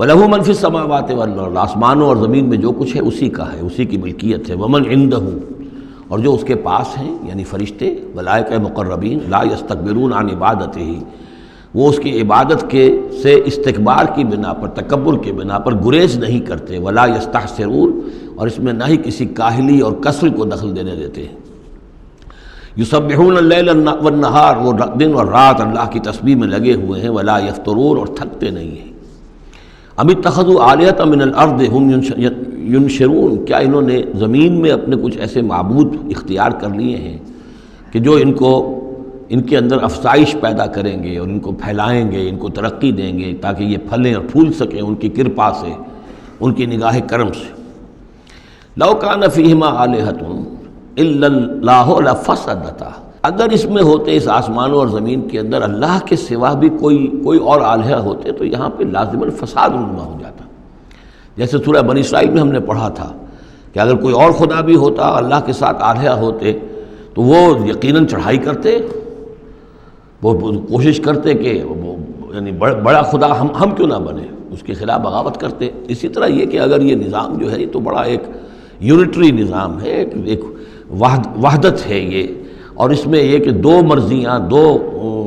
وَلَهُ مَنْ فِي السَّمَاوَاتِ وَالْأَرْضِ، آسمانوں اور زمین میں جو کچھ ہے اسی کا ہے، اسی کی ملکیت ہے۔ وَمَنْ عِنْدَهُ، اور جو اس کے پاس ہیں یعنی فرشتے، ملائکہ مقربین، لا يستكبرون عن عبادتہ، وہ اس کی عبادت کے سے استکبار کی بنا پر، تکبر کی بنا پر گریز نہیں کرتے، ولا يستحسرون، اور اس میں نہ ہی کسی کاہلی اور کسل کو دخل دینے دیتے ہیں۔ یسبحون اللیل والنہار، وہ دن اور رات اللہ کی تسبیح میں لگے ہوئے ہیں، ولا یفترون، اور تھکتے نہیں ہیں۔ ام اتخذوا آلہۃ من الارض ہم ینشرون، کیا انہوں نے زمین میں اپنے کچھ ایسے معبود اختیار کر لیے ہیں کہ جو ان کے اندر افزائش پیدا کریں گے اور ان کو پھیلائیں گے، ان کو ترقی دیں گے تاکہ یہ پھلیں اور پھول سکیں ان کی کرپا سے، ان کی نگاہ کرم سے۔ لو کان فیہما آلہۃ الا اللہ لفسدتا، اگر اس میں ہوتے، اس آسمانوں اور زمین کے اندر اللہ کے سوا بھی کوئی اور آلہہ ہوتے تو یہاں پہ لازماً فساد رونما ہو جاتا۔ جیسے سورہ بنی اسرائیل میں ہم نے پڑھا تھا کہ اگر کوئی اور خدا بھی ہوتا، اللہ کے ساتھ آلہہ ہوتے، تو وہ یقیناً چڑھائی کرتے، وہ کوشش کرتے کہ یعنی بڑا خدا ہم کیوں نہ بنے، اس کے خلاف بغاوت کرتے۔ اسی طرح یہ کہ اگر یہ نظام جو ہے یہ تو بڑا ایک یونٹری نظام ہے، ایک وحدت ہے یہ، اور اس میں یہ کہ دو مرضیاں، دو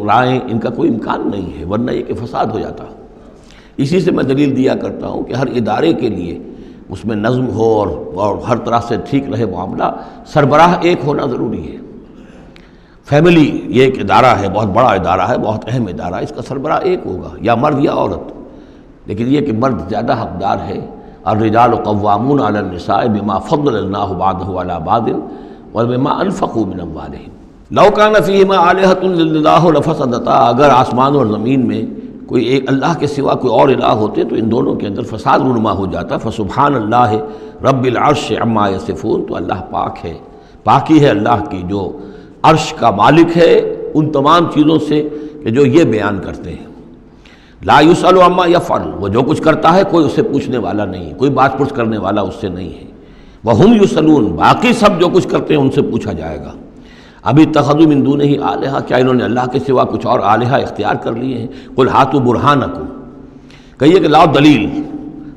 رائیں، ان کا کوئی امکان نہیں ہے، ورنہ یہ کہ فساد ہو جاتا۔ اسی سے میں دلیل دیا کرتا ہوں کہ ہر ادارے کے لیے اس میں نظم ہو اور ہر طرح سے ٹھیک رہے معاملہ، سربراہ ایک ہونا ضروری ہے۔ فیملی یہ ایک ادارہ ہے، بہت بڑا ادارہ ہے، بہت اہم ادارہ ہے، اس کا سربراہ ایک ہوگا، یا مرد یا عورت، لیکن یہ کہ مرد زیادہ حقدار ہے۔ الرجال قوامون علی النساء بما فضل اللہ بعضهم علی بعض وبما انفقوا من اموالهم۔ لو کان فیہما آلہۃ الا اللہ لفسدتا، اگر آسمان اور زمین میں کوئی ایک اللہ کے سوا کوئی اور الہ ہوتے تو ان دونوں کے اندر فساد رونما ہو جاتا۔ فسبحان اللہ رب العرش عما یصفون، تو اللہ پاک ہے، پاکی ہے اللہ کی جو عرش کا مالک ہے ان تمام چیزوں سے کہ جو یہ بیان کرتے ہیں۔ لا یسأل عما یفعل، وہ جو کچھ کرتا ہے کوئی اس سے پوچھنے والا نہیں، کوئی بات پرس کرنے والا اس سے نہیں ہے۔ وہم یسألون، باقی سب جو کچھ کرتے ہیں ان سے پوچھا جائے گا۔ ابھی اتخذوا من دونہ آلہۃ، کیا انہوں نے اللہ کے سوا کچھ اور آلہہ اختیار کر لیے ہیں؟ قل ہاتوا برہانکم، کہیے کہ لاؤ دلیل۔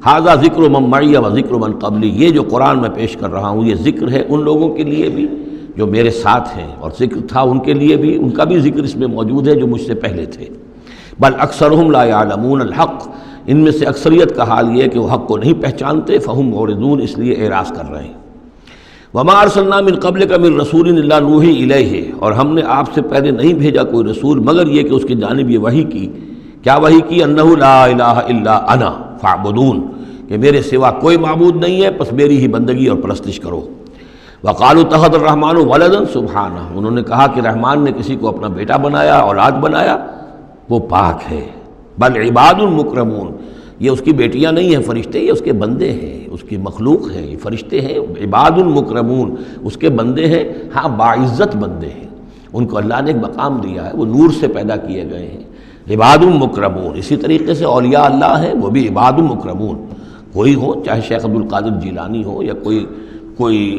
ھذا ذکر من معی و ذکر من قبلی، یہ جو قرآن میں پیش کر رہا ہوں یہ ذکر ہے ان لوگوں کے لیے بھی جو میرے ساتھ ہیں، اور ذکر تھا ان کے لیے بھی، ان کا بھی ذکر اس میں موجود ہے جو مجھ سے پہلے تھے۔ بل اکثرهم لا يعلمون الحق، ان میں سے اکثریت کا حال یہ ہے کہ وہ حق کو نہیں پہچانتے، فہم معرضون، اس لیے اعراض کر رہے ہیں۔ وما ارسلنا من قبلک من رسول الا نوحی الیہ، اور ہم نے آپ سے پہلے نہیں بھیجا کوئی رسول مگر یہ کہ اس کی جانب یہ وحی کی، کیا وحی کی؟ انہ لا الہ الا انا فاعبدون، کہ میرے سوا کوئی معبود نہیں ہے، پس میری ہی بندگی اور پرستش کرو۔ وقالوا اتخذ الرحمن ولدا سبحانہ، انہوں نے کہا کہ رحمان نے کسی کو اپنا بیٹا بنایا، اولاد بنایا، وہ پاک ہے۔ بل عباد مکرمون، یہ اس کی بیٹیاں نہیں ہیں فرشتے، یہ اس کے بندے ہیں، اس کی مخلوق ہیں، یہ فرشتے ہیں، عباد مکرمون، اس کے بندے ہیں، ہاں باعزت بندے ہیں، ان کو اللہ نے ایک مقام دیا ہے، وہ نور سے پیدا کیے گئے ہیں، عباد مکرمون۔ اسی طریقے سے اولیاء اللہ ہیں، وہ بھی عباد مکرمون، کوئی ہو، چاہے شیخ عبدالقادر جیلانی ہو یا کوئی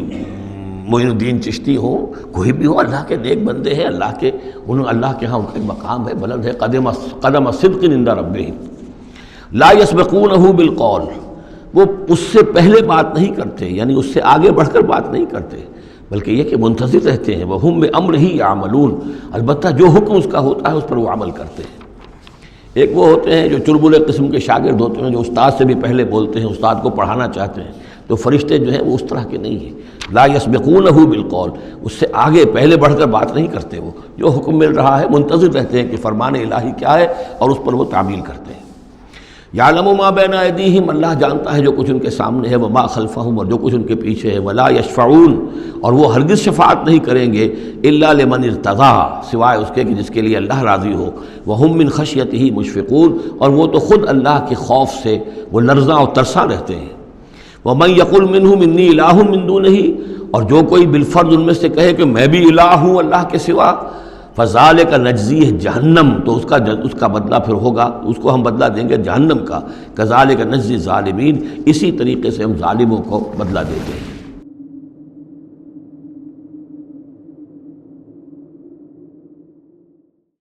معین الدین چشتی ہو، کوئی بھی ہو، اللہ کے نیک بندے ہیں، اللہ کے ہاں ان کا ایک مقام ہے، بلند ہے، قدم صدق عند ربہم۔ لا یسبقونہ بالقول، وہ اس سے پہلے بات نہیں کرتے، یعنی اس سے آگے بڑھ کر بات نہیں کرتے، بلکہ یہ کہ منتظر رہتے ہیں۔ وہم بامرہ یعملون، البتہ جو حکم اس کا ہوتا ہے اس پر وہ عمل کرتے ہیں۔ ایک وہ ہوتے ہیں جو چربلے قسم کے شاگرد ہوتے ہیں، جو استاد سے بھی پہلے بولتے ہیں، استاد کو پڑھانا چاہتے ہیں، تو فرشتے جو ہیں وہ اس طرح کے نہیں ہیں۔ لا یسبقونہ بالقول، اس سے آگے پہلے بڑھ کر بات نہیں کرتے، وہ جو حکم مل رہا ہے منتظر رہتے ہیں کہ فرمان الہی کیا ہے اور اس پر وہ تعمیل کرتے ہیں۔ یعلم ما بین ایدیہم، اللہ جانتا ہے جو کچھ ان کے سامنے ہے، وما خلفہم، اور جو کچھ ان کے پیچھے ہے، ولا یشفعون، اور وہ ہرگز شفاعت نہیں کریں گے، الا لمن ارتضی، سوائے اس کے کہ جس کے لیے اللہ راضی ہو، وہم من خشیتہ مشفقون، اور وہ تو خود اللہ کے خوف سے وہ لرزاں اور ترساں رہتے ہیں۔ وَمَن يَقُلْ مِنْهُمْ إِنِّي إِلَٰهٌ مِّن دُونِهِ، اور جو کوئی بالفرض ان میں سے کہے کہ میں بھی الہ ہوں اللہ کے سوا، فَذَلِكَ نَجْزِيهِ جہنم، تو اس کا بدلہ پھر ہوگا، اس کو ہم بدلہ دیں گے جہنم کا۔ كَذَلِكَ نَجْزِي الظَّالِمِينَ، اسی طریقے سے ہم ظالموں کو بدلہ دیتے ہیں۔